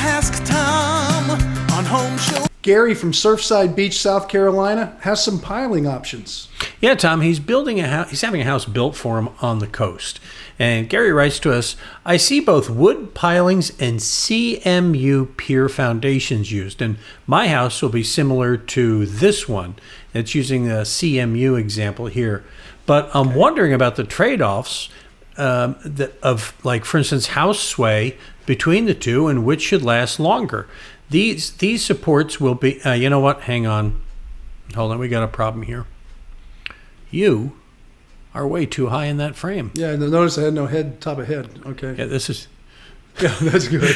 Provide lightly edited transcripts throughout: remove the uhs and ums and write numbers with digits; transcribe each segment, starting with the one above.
Ask Tom on Home Show. Gary from Surfside Beach, South Carolina, has some piling options. Yeah, Tom, he's building a house. He's having a house built for him on the coast. And Gary writes to us, I see both wood pilings and CMU pier foundations used, and my house will be similar to this one. It's using a CMU example here. But I'm wondering about the trade-offs of, like, for instance, house sway between the two and which should last longer. These supports will be, you know what? Hang on. Hold on. We got a problem here. You are way too high in that frame. Yeah, notice I had no head, top of head. Okay. Yeah, this is... Yeah, that's good.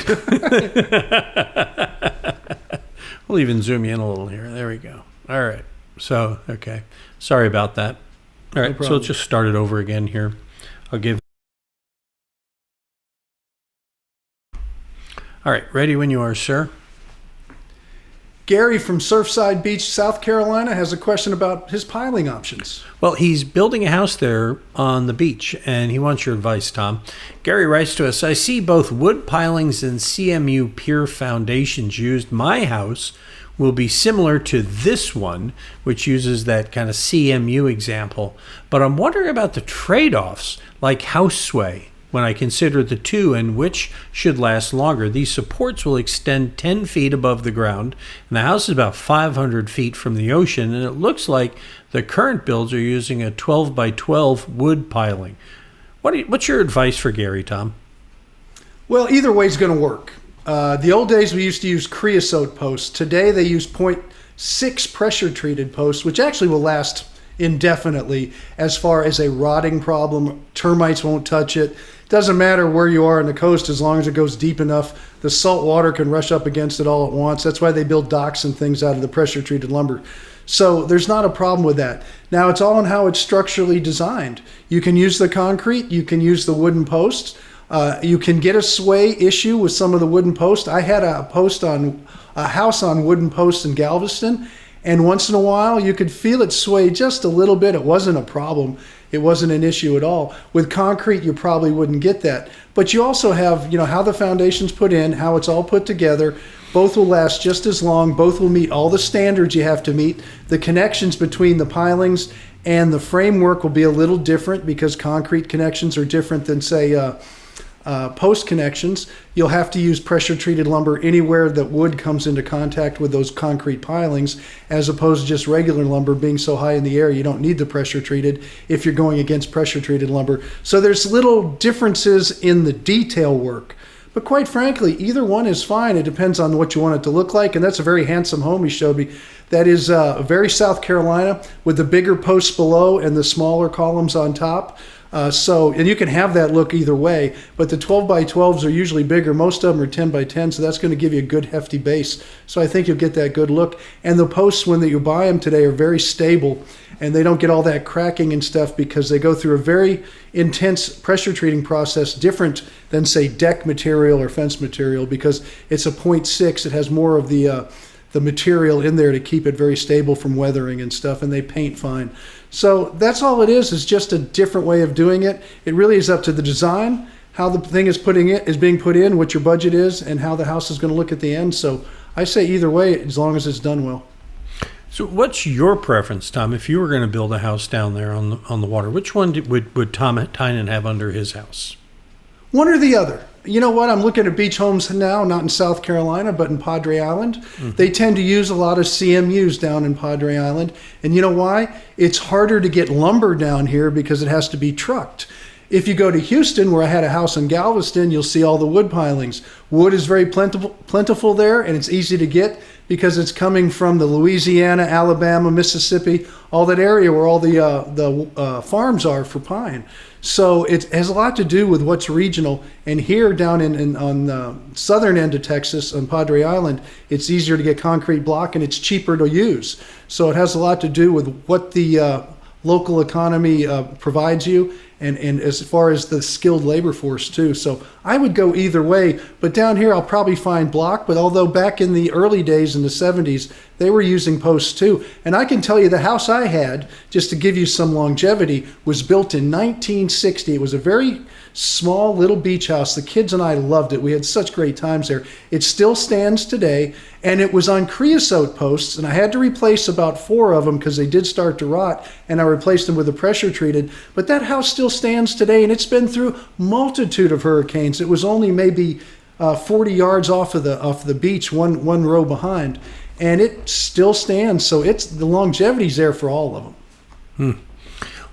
We'll even zoom you in a little here. There we go. All right. So, okay. Sorry about that. All right. So let's just start it over again here. I'll give... All right. Ready when you are, sir. Gary from Surfside Beach, South Carolina, has a question about his piling options. Well, he's building a house there on the beach, and he wants your advice, Tom. Gary writes to us, I see both wood pilings and CMU pier foundations used. My house will be similar to this one, which uses that kind of CMU example. But I'm wondering about the trade-offs, like house sway, when I consider the two and which should last longer. These supports will extend 10 feet above the ground, and the house is about 500 feet from the ocean, and it looks like the current builds are using a 12 by 12 wood piling. What's your advice for Gary, Tom? Well, either way is going to work. The old days we used to use creosote posts. Today they use 0.6 pressure-treated posts, which actually will last indefinitely. As far as a rotting problem, termites won't touch it. Doesn't matter where you are on the coast, as long as it goes deep enough, the salt water can rush up against it all at once. That's why they build docks and things out of the pressure-treated lumber. So there's not a problem with that. Now, it's all on how it's structurally designed. You can use the concrete, you can use the wooden posts. You can get a sway issue with some of the wooden posts. I had a house on wooden posts in Galveston, and once in a while you could feel it sway just a little bit. It wasn't a problem. It wasn't an issue at all. With concrete, you probably wouldn't get that. But you also have, how the foundation's put in, how it's all put together. Both will last just as long. Both will meet all the standards you have to meet. The connections between the pilings and the framework will be a little different because concrete connections are different than, say, post connections. You'll have to use pressure-treated lumber anywhere that wood comes into contact with those concrete pilings, as opposed to just regular lumber being so high in the air you don't need the pressure-treated if you're going against pressure-treated lumber. So there's little differences in the detail work. But quite frankly, either one is fine. It depends on what you want it to look like, and that's a very handsome home he showed me. That is very South Carolina, with the bigger posts below and the smaller columns on top. And you can have that look either way, but the 12 by 12s are usually bigger. Most of them are 10 by 10, so that's going to give you a good hefty base. So I think you'll get that good look. And the posts, when you buy them today, are very stable, and they don't get all that cracking and stuff because they go through a very intense pressure treating process, different than, say, deck material or fence material, because it's a 0.6. It has more of the material in there to keep it very stable from weathering and stuff, and they paint fine. So that's all it is just a different way of doing it. It really is up to the design, how the thing is being put in, what your budget is, and how the house is going to look at the end. So I say either way, as long as it's done well. So what's your preference, Tom, if you were going to build a house down there on the water? Which one would Tom Tynan have under his house? One or the other. You know what? I'm looking at beach homes now, not in South Carolina, but in Padre Island. Mm-hmm. They tend to use a lot of CMUs down in Padre Island. And you know why? It's harder to get lumber down here because it has to be trucked. If you go to Houston, where I had a house in Galveston, you'll see all the wood pilings. Wood is very plentiful there, and it's easy to get because it's coming from the Louisiana, Alabama, Mississippi, all that area where all the farms are for pine. So it has a lot to do with what's regional. And here down on the southern end of Texas, on Padre Island, it's easier to get concrete block and it's cheaper to use. So it has a lot to do with what the local economy provides you, and as far as the skilled labor force too. So I would go either way, but down here I'll probably find block. But although back in the early days in the 70s, they were using posts too. And I can tell you the house I had, just to give you some longevity, was built in 1960. It was a very small little beach house. The kids and I loved it. We had such great times there. It still stands today, and it was on creosote posts, and I had to replace about 4 of them because they did start to rot, and I replaced them with a pressure treated. But that house still stands today, and it's been through multitude of hurricanes. It was only maybe 40 yards off of the beach, one row behind, and it still stands. So the longevity's there for all of them.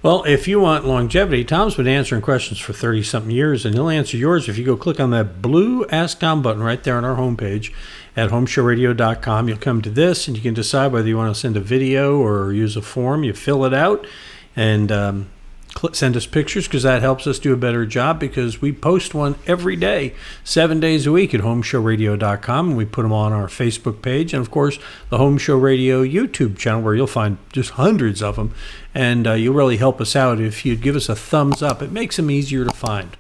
Well, if you want longevity, Tom's been answering questions for 30-something years, and he'll answer yours if you go click on that blue Ask Tom button right there on our homepage at HomeShowRadio.com. You'll come to this, and you can decide whether you want to send a video or use a form. You fill it out, and send us pictures, because that helps us do a better job, because we post one every day, 7 days a week at HomeShowRadio.com, and we put them on our Facebook page, and of course the Home Show Radio YouTube channel, where you'll find just hundreds of them, and you'll really help us out if you'd give us a thumbs up. It makes them easier to find.